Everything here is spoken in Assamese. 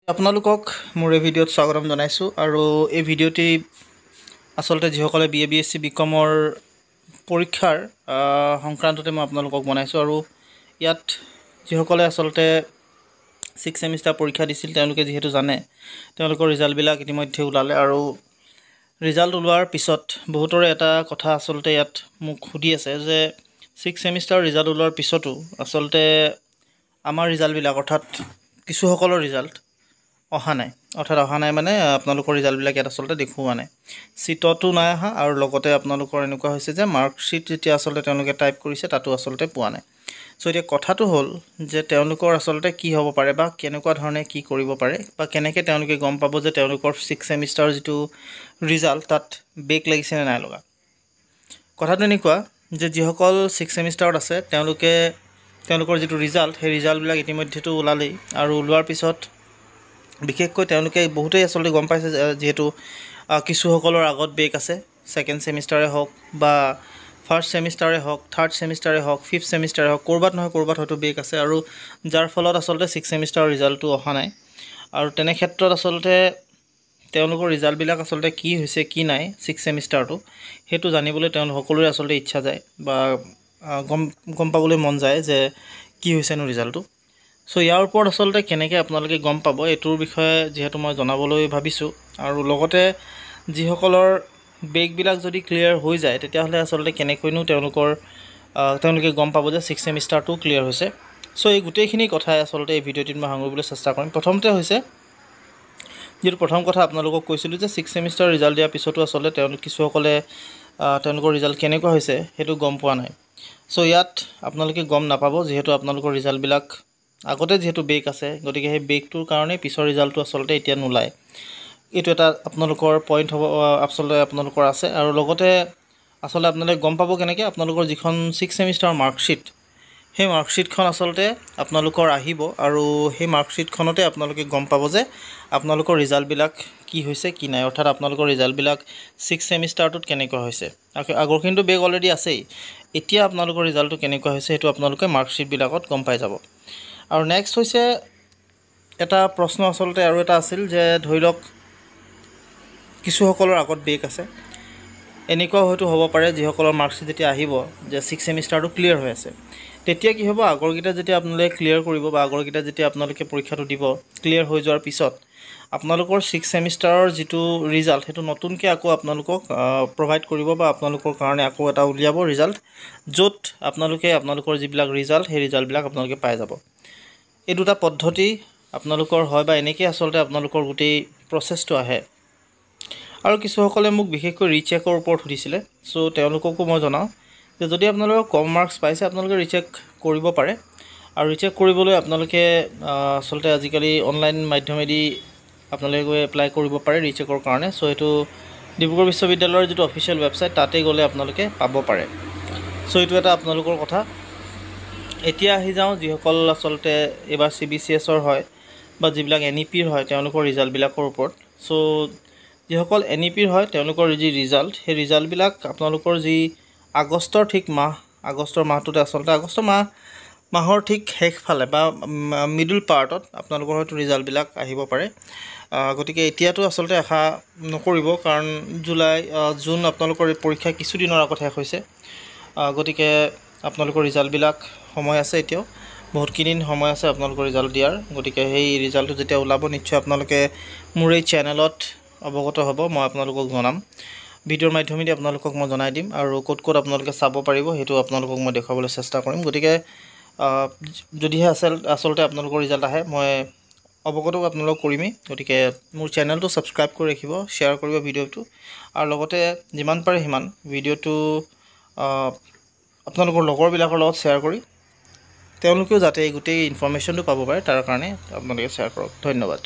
আপোনালোকক মোৰ এই ভিডিঅ'ত স্বাগতম জনাইছোঁ আৰু এই ভিডিঅ'টি আচলতে যিসকলে BA BSc বিকমৰ পৰীক্ষাৰ সংক্ৰান্ততে মই আপোনালোকক বনাইছোঁ আৰু ইয়াত যিসকলে আচলতে 6 সেমিষ্টাৰ পৰীক্ষা দিছিল তেওঁলোকে যিহেতু জানে তেওঁলোকৰ ৰিজাল্টবিলাক ইতিমধ্যে ওলালে আৰু ৰিজাল্ট ওলোৱাৰ পিছত বহুতৰে এটা কথা আচলতে ইয়াত মোক সুধি আছে যে 6 সেমিষ্টাৰ ৰিজাল্ট ওলোৱাৰ পিছতো আচলতে আমাৰ ৰিজাল্টবিলাক অৰ্থাৎ কিছুসকলৰ ৰিজাল্ট অহা নাই মানে আপোনালোকৰ ৰিজাল্টবিলাক ইয়াত আচলতে দেখুওৱা নাই চিটতো নাই অহা আৰু লগতে আপোনালোকৰ এনেকুৱা হৈছে যে মাৰ্কশ্বিট যেতিয়া আচলতে তেওঁলোকে টাইপ কৰিছে তাতো আচলতে পোৱা নাই সো এতিয়া কথাটো হ'ল যে তেওঁলোকৰ আচলতে কি হ'ব পাৰে বা কেনেকুৱা ধৰণে কি কৰিব পাৰে বা কেনেকৈ তেওঁলোকে গম পাব যে তেওঁলোকৰ 6 সেমিষ্টাৰ যিটো ৰিজাল্ট তাত বেক লাগিছে নে নাই লগা কথাটো এনেকুৱা যে যিসকল 6 সেমিষ্টাৰত আছে তেওঁলোকৰ যিটো ৰিজাল্ট সেই ৰিজাল্টবিলাক ইতিমধ্যেতো ওলালেই আৰু ওলোৱাৰ পিছত বিশেষকৈ তেওঁলোকে বহুতেই আচলতে গম পাইছে যেহেতু কিছুসকলৰ আগত বেক আছে সেকেন্ড সেমিষ্টাৰে হওক বা ফাৰ্স্ট সেমিষ্টাৰে হওক থাৰ্ড সেমিষ্টাৰে হওক ফিফথ সেমিষ্টাৰে হওক ক'ৰবাত নহয় ক'ৰবাত হয়তো বেক আছে আৰু যাৰ ফলত আচলতে 6 সেমিষ্টাৰৰ ৰিজাল্টটো অহা নাই আৰু তেনে ক্ষেত্ৰত আচলতে তেওঁলোকৰ ৰিজাল্টবিলাক আচলতে কি হৈছে কি নাই 6 সেমিষ্টাৰটো হেতু জানিবলৈ তেওঁলোক সকলোৰে আচলতে ইচ্ছা যায় বা গম পাবলৈ মন যায় যে কি হৈছেনো ৰিজাল্টটো সো ইয়াৰ ওপৰত আচলতে কেনেকৈ আপোনালোকে গম পাব এইটোৰ বিষয়ে যেহেতু মই জনাবলৈ ভাবিছোঁ আৰু লগতে যিসকলৰ বেকবিলাক যদি ক্লিয়াৰ হৈ যায় তেতিয়াহ'লে আচলতে কেনেকৈনো তেওঁলোকে গম পাব যে 6 সেমিষ্টাৰটো ক্লিয়াৰ হৈছে সো এই গোটেইখিনি কথাই আচলতে এই ভিডিঅ'টিত মই সাঙুৰিবলৈ চেষ্টা কৰিম প্ৰথমতে হৈছে যেটো প্ৰথম কথা আপোনালোকক কৈছিলোঁ যে 6 সেমিষ্টাৰ ৰিজাল্ট দিয়াৰ পিছতো আচলতে কিছুসকলে তেওঁলোকৰ ৰিজাল্ট কেনেকুৱা হৈছে সেইটো গম পোৱা নাই সো ইয়াত আপোনালোকে গম নাপাব যেহেতু আপোনালোকৰ ৰিজাল্টবিলাক আগতে যেহেতু বেক আছে গতিকে সেই বেকটোৰ কাৰণে পিছৰ ৰিজাল্টটো আচলতে এতিয়া নোলায় এইটো এটা আপোনালোকৰ পইণ্ট হ'ব আচলতে আপোনালোকৰ আছে আৰু লগতে আচলতে আপোনালোকে গম পাব কেনেকৈ আপোনালোকৰ যিখন 6 সেমিষ্টাৰৰ মাৰ্কশ্বিট সেই মাৰ্কশ্বিটখন আচলতে আপোনালোকৰ আহিব আৰু সেই মাৰ্কশ্বিটখনতে আপোনালোকে গম পাব যে আপোনালোকৰ ৰিজাল্টবিলাক কি হৈছে কি নাই অৰ্থাৎ আপোনালোকৰ ৰিজাল্টবিলাক 6 সেমিষ্টাৰটোত কেনেকুৱা হৈছে আগৰখিনিতো বেক অলৰেডি আছেই এতিয়া আপোনালোকৰ ৰিজাল্টটো কেনেকুৱা হৈছে সেইটো আপোনালোকে মাৰ্কশ্বিটবিলাকত গম পাই যাব আৰু নেক্সট হৈছে এটা প্ৰশ্ন আচলতে আৰু এটা আছিল যে ধৰি লওক কিছুসকলৰ আগত বেক আছে এনেকুৱা হয়তো হ'ব পাৰে যিসকলৰ মাৰ্কশ্বিট যেতিয়া আহিব যে 6 সেমিষ্টাৰটো ক্লিয়াৰ হৈ আছে তেতিয়া কি হ'ব আগৰকিটা যেতিয়া আপোনালোকে ক্লিয়াৰ কৰিব বা আগৰকিটা যেতিয়া আপোনালোকে পৰীক্ষাটো দিব ক্লিয়াৰ হৈ যোৱাৰ পিছত আপোনালোকৰ 6 সেমিষ্টাৰৰ যিটো ৰিজাল্ট সেইটো নতুনকৈ আকৌ আপোনালোকক প্ৰভাইড কৰিব বা আপোনালোকৰ কাৰণে আকৌ এটা উলিয়াব ৰিজাল্ট য'ত আপোনালোকৰ যিবিলাক ৰিজাল্ট সেই ৰিজাল্টবিলাক আপোনালোকে পাই যাব এই দুটা পদ্ধতি আপোনালোকৰ হয় বা এনেকৈ আচলতে আপোনালোকৰ গোটেই প্ৰচেছটো আহে আৰু কিছুসকলে মোক বিশেষকৈ ৰিচেকৰ ওপৰত সুধিছিলে সো তেওঁলোককো মই জনাওঁ যে যদি আপোনালোকৰ কম মাৰ্কছ পাইছে আপোনালোকে ৰিচেক কৰিব পাৰে আৰু ৰিচেক কৰিবলৈ আপোনালোকে আচলতে আজিকালি অনলাইন মাধ্যমেদি আপোনালোকে গৈ এপ্লাই কৰিব পাৰে ৰিচেকৰ কাৰণে সো এইটো ডিব্ৰুগড় বিশ্ববিদ্যালয়ৰ যিটো অফিচিয়েল ৱেবছাইট তাতে গ'লে আপোনালোকে পাব পাৰে সো এইটো এটা আপোনালোকৰ কথা এতিয়া আহি যাওঁ যিসকল আচলতে এবাৰ CBCSৰ হয় বা যিবিলাক NEPৰ হয় তেওঁলোকৰ ৰিজাল্টবিলাকৰ ওপৰত সো যিসকল NEPৰ হয় তেওঁলোকৰ যি ৰিজাল্ট সেই ৰিজাল্টবিলাক আপোনালোকৰ যি আগষ্টৰ মাহটোতে আচলতে আগষ্ট মাহৰ ঠিক শেষফালে বা মিডল পাৰ্টত আপোনালোকৰ হয়তো ৰিজাল্টবিলাক আহিব পাৰে গতিকে এতিয়াতো আচলতে আশা নকৰিব কাৰণ জুন আপোনালোকৰ পৰীক্ষা কিছুদিনৰ আগত শেষ হৈছে গতিকে আপোনালোকৰ ৰিজাল্টবিলাক সময় আছে এতিয়াও বহুতখিনি সময় আছে আপোনালোকৰ ৰিজাল্ট দিয়াৰ গতিকে সেই ৰিজাল্টটো যেতিয়া ওলাব নিশ্চয় আপোনালোকে মোৰ এই চেনেলত অৱগত হ'ব মই আপোনালোকক জনাম ভিডিঅ'ৰ মাধ্যমেদি আপোনালোকক মই জনাই দিম আৰু ক'ত আপোনালোকে চাব পাৰিব সেইটো আপোনালোকক মই দেখুৱাবলৈ চেষ্টা কৰিম গতিকে যদিহে আচলতে আপোনালোকৰ ৰিজাল্ট আহে মই অৱগত আপোনালোকক কৰিমেই গতিকে মোৰ চেনেলটো ছাবস্ক্ৰাইব কৰি ৰাখিব শ্বেয়াৰ কৰিব ভিডিঅ'টো আৰু লগতে যিমান পাৰে সিমান ভিডিঅ'টো আপোনালোকৰ লগৰবিলাকৰ লগত শ্বেয়াৰ কৰি তেওঁলোকেও যাতে এই গোটেই ইনফৰমেশ্যনটো পাব পাৰে তাৰ কাৰণে আপোনালোকে শ্বেয়াৰ কৰক ধন্যবাদ